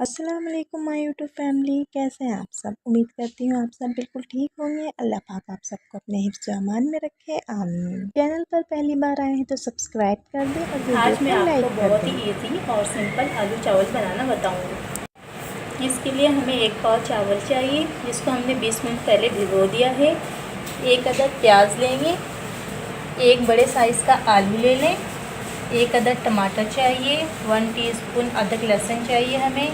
अस्सलाम वालेकुम my YouTube family, कैसे हैं आप सब। उम्मीद करती हूँ आप सब बिल्कुल ठीक होंगे। अल्लाह पाक आप सबको अपने हिफ्ज़ अमान में रखे, आमीन। चैनल पर पहली बार आए हैं तो सब्सक्राइब कर दें और वीडियो आज मैं को आपको लाइक कर बहुत दें। ही इजी और सिंपल आलू चावल बनाना बताऊंगी। इसके लिए हमें 1 पाव चावल चाहिए, जिसको हमने 20 मिनट पहले भिगो दिया है। 1 अदद प्याज लेंगे, 1 बड़े साइज़ का आलू ले लें, 1 अदद टमाटर चाहिए, 1 टीस्पून अदरक लहसुन चाहिए हमें,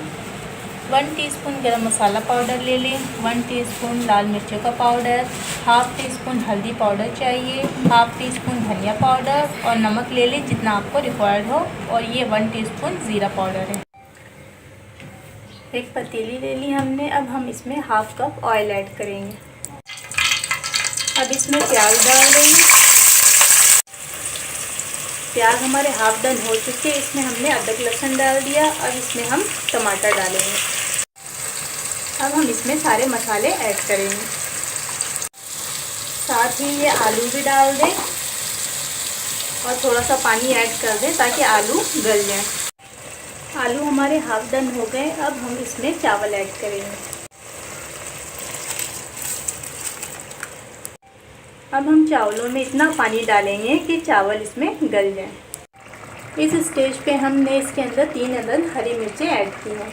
1 टीस्पून गरम मसाला पाउडर ले लें, 1 टीस्पून लाल मिर्चों का पाउडर, हाफ़ टी स्पून हल्दी पाउडर चाहिए, हाफ़ टी स्पून धनिया पाउडर और नमक ले लें जितना आपको रिक्वायर्ड हो। और ये 1 टीस्पून ज़ीरा पाउडर है। एक पतीली ले ली हमने। अब हम इसमें हाफ़ कप ऑयल ऐड करेंगे। अब इसमें प्याज डाल देंगे। प्याज हमारे हाफ डन हो चुके हैं। इसमें हमने अदरक लहसुन डाल दिया। अब इसमें हम टमाटर डालेंगे। अब हम इसमें सारे मसाले ऐड करेंगे, साथ ही ये आलू भी डाल दें और थोड़ा सा पानी ऐड कर दें ताकि आलू गल जाए। आलू हमारे हाफ डन हो गए। अब हम इसमें चावल ऐड करेंगे। अब हम चावलों में इतना पानी डालेंगे कि चावल इसमें गल जाए। इस स्टेज पे हमने इसके अंदर 3 अदद हरी मिर्चें ऐड की हैं।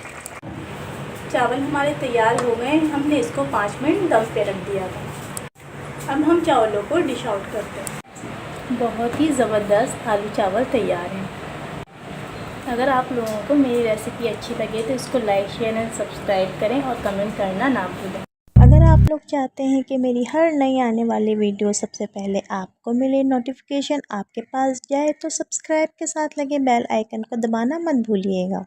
चावल हमारे तैयार हो गए। हमने इसको 5 मिनट दम पे रख दिया था। अब हम चावलों को डिश आउट करते हैं। बहुत ही ज़बरदस्त आलू चावल तैयार हैं। अगर आप लोगों को मेरी रेसिपी अच्छी लगे तो इसको लाइक शेयर एंड सब्सक्राइब करें और कमेंट करना ना भूलें। अगर आप लोग चाहते हैं कि मेरी हर नई आने वाली वीडियो सबसे पहले आपको मिले, नोटिफिकेशन आपके पास जाए, तो सब्सक्राइब के साथ लगे बेल आइकन को दबाना मत भूलिएगा।